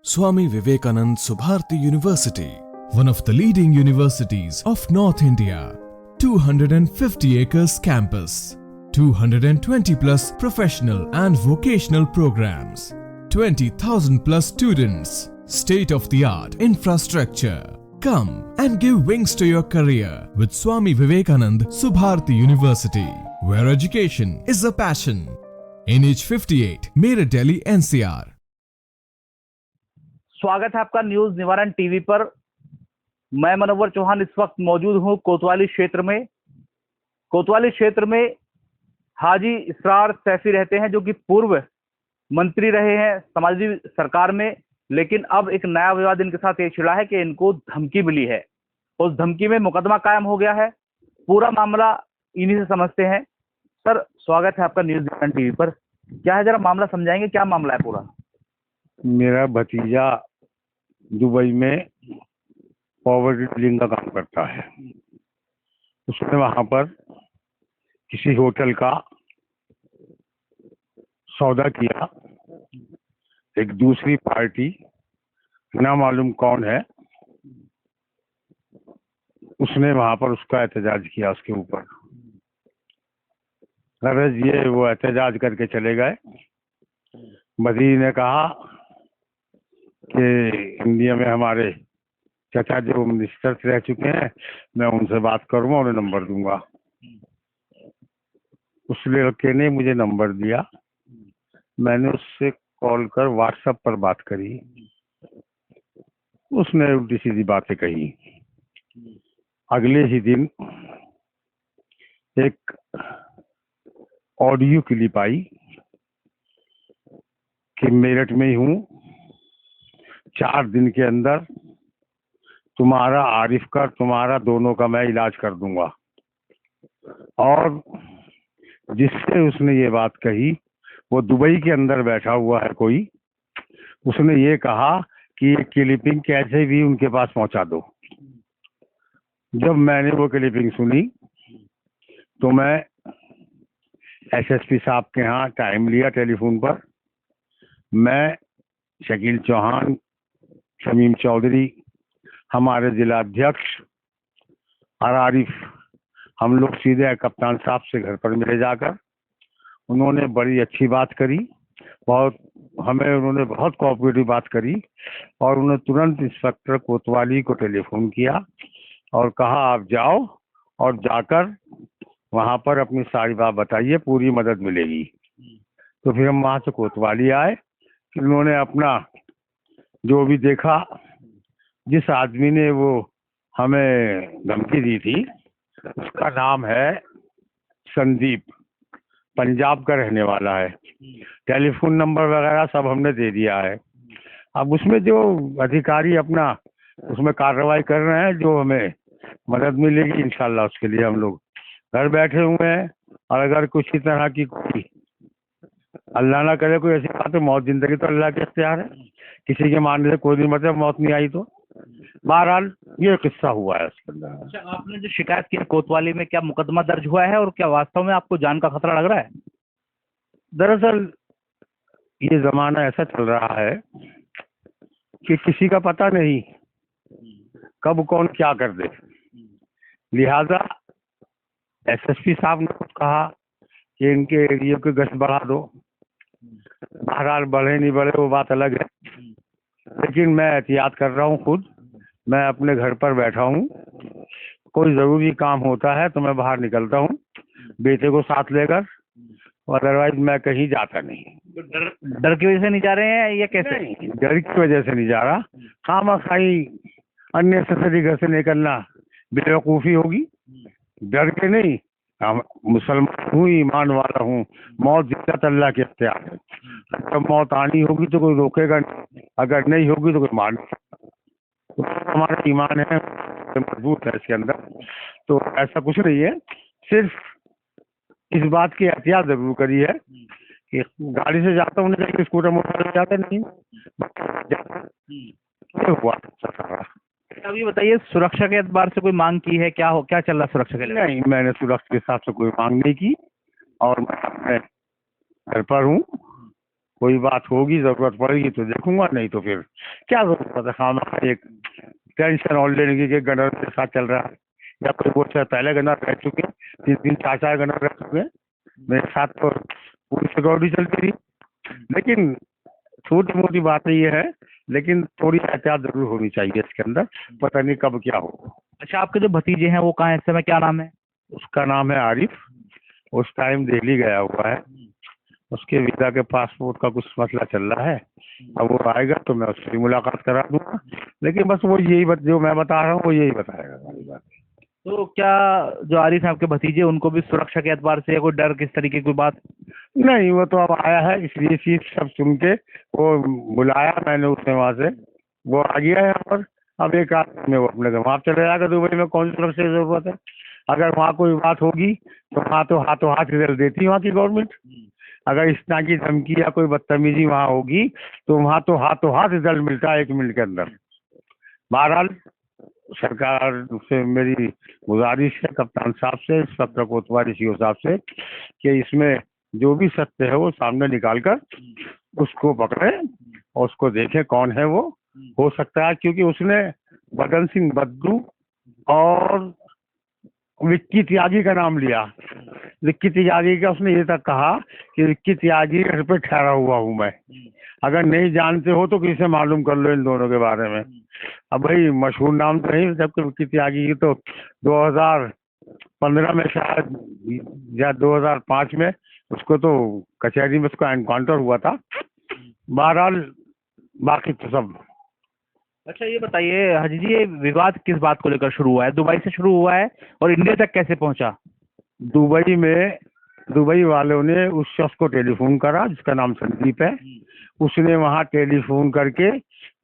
Swami Vivekanand Subharti University, one of the leading universities of North India. 250 acres campus, 220 plus professional and vocational programs, 20,000 plus students, state-of-the-art infrastructure. Come and give wings to your career with Swami Vivekanand Subharti University, where education is a passion. NH58, Meerut, Delhi, NCR. स्वागत है आपका news निवारण TV पर। मैं manoeuvre Chauhan इस वक्त मौजूद हूं कोतवाली क्षेत्र में। कोतवाली क्षेत्र में हाजी इसरार सैफी रहते हैं, जो कि पूर्व मंत्री रहे हैं समाजवादी सरकार में, लेकिन अब एक नया विवाद इनके साथ ये छिड़ा है कि इनको धमकी मिली है। उस धमकी में मुकदमा कायम हो गया है। पूरा मामला इन्हीं से समझते हैं। सर, स्वागत है आपका न्यूज निवारण टीवी पर। क्या है, जरा मामला समझाएंगे, क्या मामला है पूरा? मेरा भतीजा दुबई में पॉवर्टी डीलिंग का काम करता है। उसने वहां पर किसी होटल का सौदा किया। एक दूसरी पार्टी, ना मालूम कौन है, उसने वहां पर उसका एहतजाज किया उसके ऊपर। गरज ये वो एहतजाज करके चले गए। भतीजे ने कहा कि इंडिया में हमारे चाचा जो मिनिस्टर रह चुके हैं, मैं उनसे बात करूंगा, उन्हें नंबर दूंगा। उस लड़के ने मुझे नंबर दिया। मैंने उससे कॉल कर व्हाट्सएप पर बात करी। उसने उल्टी सीधी बातें कही। अगले ही दिन एक ऑडियो क्लिप आई कि मेरठ में ही हूँ, 4 दिन के अंदर तुम्हारा, आरिफ का, तुम्हारा दोनों का मैं इलाज कर दूंगा। और जिससे उसने ये बात कही वो दुबई के अंदर बैठा हुआ है कोई। उसने ये कहा कि ये क्लिपिंग कैसे भी उनके पास पहुंचा दो। जब मैंने वो क्लिपिंग सुनी तो मैं एसएसपी साहब के यहाँ टाइम लिया टेलीफोन पर। मैं, शकील चौहान, शमीम चौधरी, हमारे जिला अध्यक्ष और आरिफ, हम लोग सीधे कप्तान साहब से घर पर मिले जाकर। उन्होंने बड़ी अच्छी बात करी, उन्होंने बहुत कोऑपरेटिव बात करी। और उन्होंने तुरंत इंस्पेक्टर कोतवाली को टेलीफोन किया और कहा आप जाओ और जाकर वहां पर अपनी सारी बात बताइए, पूरी मदद मिलेगी। तो फिर हम वहां से कोतवाली आए। उन्होंने अपना जो भी देखा, जिस आदमी ने वो हमें धमकी दी थी उसका नाम है संदीप, पंजाब का रहने वाला है। टेलीफोन नंबर वगैरह सब हमने दे दिया है। अब उसमें जो अधिकारी अपना उसमें कार्रवाई कर रहे हैं, जो हमें मदद मिलेगी इंशाल्लाह उसके लिए हम लोग घर बैठे हुए हैं। और अगर कुछ ही तरह की कोई, अल्लाह ना करे कोई ऐसी बात, तो मौत जिंदगी तो अल्लाह के इख्तियार है। किसी के मारने से कोई नहीं मतलब मौत नहीं आई। तो बहरहाल ये किस्सा हुआ है उसके अंदर। अच्छा, आपने जो शिकायत की कोतवाली में, क्या मुकदमा दर्ज हुआ है और क्या वास्तव में आपको जान का खतरा लग रहा है? दरअसल ये जमाना ऐसा चल रहा है कि किसी का पता नहीं कब कौन क्या कर दे। लिहाजा एसएसपी साहब ने कुछ कहा कि इनके एरिया की गश्त बढ़ा दो। बहरहाल बढ़े नहीं बढ़े वो बात अलग है, लेकिन मैं एहतियात कर रहा हूँ खुद। मैं अपने घर पर बैठा हूँ। कोई ज़रूरी काम होता है तो मैं बाहर निकलता हूँ बेटे को साथ लेकर, अदरवाइज मैं कहीं जाता नहीं। डर की वजह से नहीं जा रहे हैं या कैसे? डर की वजह से नहीं जा रहा। खामखाई अननेसेसरी घर से निकलना बेवकूफ़ी होगी। डर के नहीं, हम मुसलमान हूँ, ईमान वाला हूँ। मौत जितना अल्लाह के इख्तियार है। अगर मौत आनी होगी तो कोई रोकेगा नहीं, अगर नहीं होगी तो कोई मार नहीं सकता। तो हमारा ईमान है, मजबूत है इसके अंदर। तो ऐसा कुछ नहीं है, सिर्फ इस बात की एहतियात जरूर करी है कि गाड़ी से जाता हूँ, नहीं स्कूटर मोटर जाता नहीं हुआ सारा। अब ये बताइए, सुरक्षा के एतबार से कोई मांग की है? क्या चल रहा है सुरक्षा के लिए? नहीं, मैंने सुरक्षा के हिसाब से कोई मांग नहीं की और मैं अपने घर पर हूँ। कोई बात होगी, जरूरत पड़ेगी तो देखूंगा, नहीं तो फिर क्या जरूरत है खाना एक टेंशन और लेने की कि गनर के साथ चल रहा है, या कोई बोलता है पहले गनर रह चुके हैं, 3-4 गनर रह चुके हैं मेरे साथ, तो पूरी सिक्योरिटी चलती थी। लेकिन छोटी मोटी बातें ये है, लेकिन थोड़ी एहतियात जरूर होनी चाहिए इसके अंदर, पता नहीं कब क्या हो। अच्छा, आपके जो भतीजे हैं वो कहाँ हैं इस समय, क्या नाम है? उसका नाम है आरिफ, उस टाइम दिल्ली गया हुआ है, उसके वीजा के पासपोर्ट का कुछ मसला चल रहा है। अब वो आएगा तो मैं उससे मुलाकात करा दूंगा, लेकिन बस वो यही जो मैं बता रहा हूँ वो यही बताएगा सारी बात। तो क्या जो आरिफ है आपके भतीजे, उनको भी सुरक्षा के एतबार से या कोई डर, किस तरीके की कोई बात? नहीं, वो तो अब आया है, इसलिए चीज सब सुन के वो बुलाया मैंने उसे वहां से, वो आ गया है यहाँ पर। अब एक आध में वो अपने घर वहां चले जाएगा दुबई में, कौन सी सुरक्षा की जरूरत है? अगर वहाँ कोई बात होगी तो वहाँ तो हाथों हाथ रिजल्ट देती है वहाँ की गवर्नमेंट। अगर इस तरह की धमकी या कोई बदतमीजी वहाँ होगी तो वहाँ तो हाथों हाथ रिजल्ट मिलता है 1 मिनट के अंदर। बहरहाल सरकार से मेरी गुजारिश है कप्तान साहब से, इंस्पेक्टर कोतवाली सीओ साहब से, कि इसमें जो भी सत्य है वो सामने निकाल कर उसको पकड़े और उसको देखें कौन है वो। हो सकता है क्योंकि उसने बदन सिंह बद्दू और विक्की त्यागी का नाम लिया। विक्की त्यागी का उसने ये तक कहा कि विक्की त्यागी घर पे ठहरा हुआ हूँ मैं, अगर नहीं जानते हो तो किसी से मालूम कर लो इन दोनों के बारे में। अब भाई मशहूर नाम तो नहीं, जबकि विक्की त्यागी की तो 2015 में शायद या 2005 में उसको तो कचहरी में उसका एनकाउंटर हुआ था। बहरहाल बाकी तो सब। अच्छा, ये बताइए हाजी जी, ये विवाद किस बात को लेकर शुरू हुआ है? दुबई से शुरू हुआ है और इंडिया तक कैसे पहुंचा? दुबई में दुबई वालों ने उस शख्स को टेलीफोन करा जिसका नाम संदीप है। उसने वहां टेलीफोन करके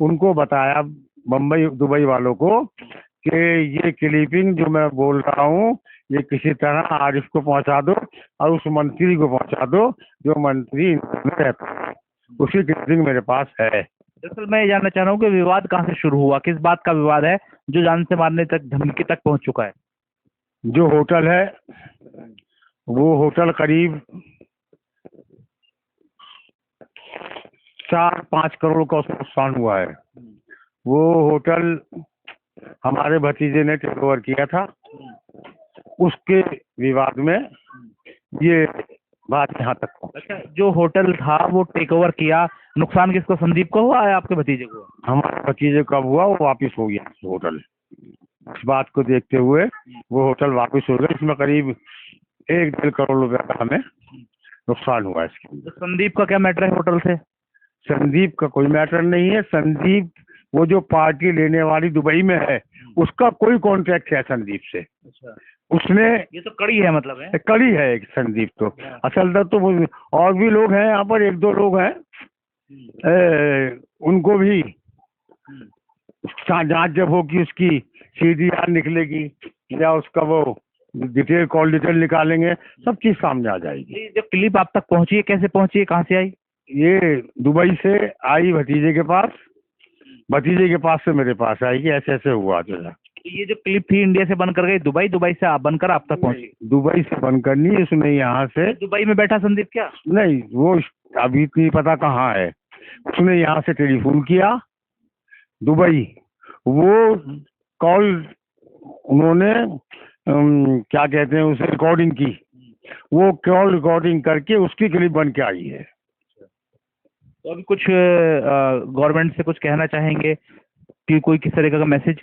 उनको बताया, दुबई वालों को, कि ये क्लिपिंग जो मैं बोल रहा हूँ ये किसी तरह आरिफ को पहुंचा दो और उस मंत्री को पहुंचा दो जो मंत्री में रहता है, उसकी क्लिपिंग मेरे पास है। दरअसल मैं ये जानना चाह रहा हूँ कि विवाद कहाँ से शुरू हुआ, किस बात का विवाद है जो जान से मारने तक, धमकी तक पहुंच चुका है? जो होटल है वो होटल करीब 4-5 करोड़ का उसका नुकसान हुआ है। वो होटल हमारे भतीजे ने टेक ओवर किया था, उसके विवाद में ये बात यहाँ तक पहुंची। अच्छा, जो होटल था वो टेक ओवर किया, नुकसान किसको, संदीप को हुआ या आपके भतीजे को? हमारे भतीजे कब हुआ, वो वापिस हो गया होटल। इस बात को देखते हुए वो होटल वापिस हो गया, इसमें करीब 1-1.5 करोड़ रुपए का हमें नुकसान हुआ इसके अंदर। तो संदीप का क्या मैटर है होटल से? संदीप का कोई मैटर नहीं है। संदीप वो जो पार्टी लेने वाली दुबई में है उसका कोई कॉन्ट्रैक्ट है संदीप से। अच्छा, उसने ये तो कड़ी है, मतलब है कड़ी है एक संदीप तो। असल तो वो और भी लोग हैं यहाँ पर, 1-2 लोग हैं, उनको भी जांच जब होगी उसकी CDR निकलेगी या उसका वो कॉल डिटेल निकालेंगे, सब चीज सामने आ जाएगी। ये जो क्लिप आप तक पहुंची है, कैसे पहुंची है, कहाँ से आई? ये दुबई से आई भतीजे के पास, भतीजे के पास से मेरे पास आएगी, ऐसे ऐसे हुआ चला। ये जो क्लिप थी इंडिया से बनकर गई दुबई, दुबई से आप बनकर आप तक पहुंची? दुबई से बनकर नहीं, उसने यहाँ से। दुबई में बैठा संदीप क्या? नहीं, वो अभी नहीं पता कहाँ है। उसने यहाँ से टेलीफोन किया दुबई, वो कॉल उन्होंने क्या कहते हैं उसे, रिकॉर्डिंग की। वो कॉल रिकॉर्डिंग करके उसकी क्लिप बन के आई है। तो अभी कुछ गवर्नमेंट से कुछ कहना चाहेंगे कि कोई किस तरीके का मैसेज?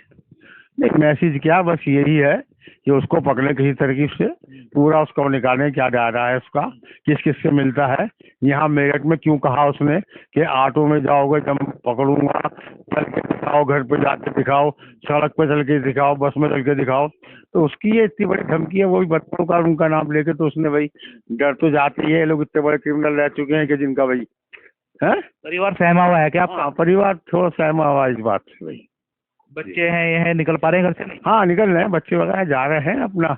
नहीं, मैसेज क्या, बस यही है कि उसको पकड़े किसी तरकीब से, पूरा उसको निकालें क्या जा रहा है उसका, किस किस से मिलता है। यहाँ मेरठ में क्यों कहा उसने कि ऑटो में जाओगे जब पकड़ूंगा, चल के दिखाओ, घर पे जाके दिखाओ, सड़क पे चल के दिखाओ, बस में चल के दिखाओ। तो उसकी ये इतनी बड़ी धमकी है, वो भी बच्चों का उनका नाम लेके, तो उसने भाई डर तो जाती है, लोग इतने बड़े क्रिमिनल रह चुके हैं कि जिनका भाई है। परिवार सहमा हुआ है क्या आपका? हाँ, परिवार थोड़ा सहमा हुआ इस बात से भाई। बच्चे हैं, ये है, निकल पा रहे हैं घर से? नहीं, हाँ निकल रहे हैं, बच्चे वगैरह जा रहे हैं, अपना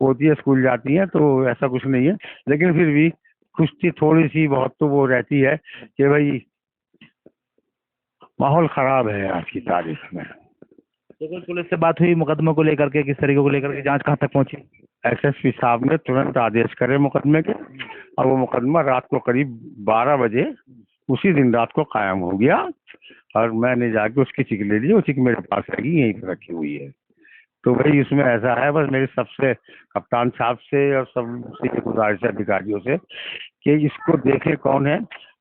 पोती स्कूल जाती है, तो ऐसा कुछ नहीं है। लेकिन फिर भी खुशी थोड़ी सी बहुत तो वो रहती है कि भाई माहौल खराब है आज की तारीख में। तो कोई पुलिस से बात हुई मुकदमे को लेकर के, किस तरीके को लेकर के, जांच कहाँ तक पहुंची? SSP साहब ने तुरंत आदेश करे मुकदमे के, और वो मुकदमा रात को करीब 12 बजे उसी दिन रात को कायम हो गया। और मैंने जाके उसकी चिक ले ली, वो चिक मेरे पास रहेगी, यहीं पे रखी हुई है। तो भाई इसमें ऐसा है, बस मेरी सबसे कप्तान साहब से और सबसे ये गुजारिश है अधिकारियों से कि इसको देखे कौन है।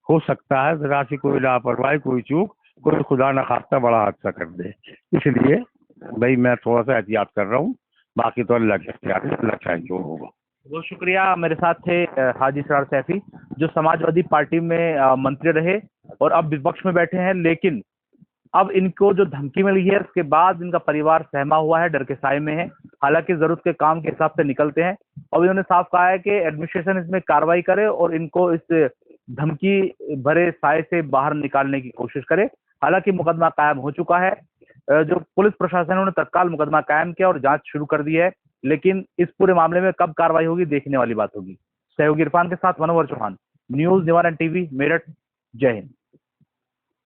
हो सकता है जरा सी कोई लापरवाही, कोई चूक, कोई खुदा न खास्ता बड़ा हादसा कर दे, इसलिए भाई मैं थोड़ा सा एहतियात कर रहा हूँ। बाकी तो अल्लाह के इख्तियार में, अल्लाह चाहे जो होगा। बहुत शुक्रिया। मेरे साथ थे हाजी इसरार सैफी, जो समाजवादी पार्टी में मंत्री रहे और अब विपक्ष में बैठे हैं, लेकिन अब इनको जो धमकी मिली है उसके बाद इनका परिवार सहमा हुआ है, डर के साए में है। हालांकि जरूरत के काम के हिसाब से निकलते हैं। और इन्होंने साफ कहा है कि एडमिनिस्ट्रेशन इसमें कार्रवाई करे और इनको इस धमकी भरे साए से बाहर निकालने की कोशिश करे। हालांकि मुकदमा कायम हो चुका है। जो पुलिस प्रशासन ने तत्काल मुकदमा कायम किया और जांच शुरू कर दी है, लेकिन इस पूरे मामले में कब कार्रवाई होगी देखने वाली बात होगी। सहयोगी इरफान के साथ मनोहर चौहान, न्यूज निवारण टीवी, मेरठ। जय हिंद।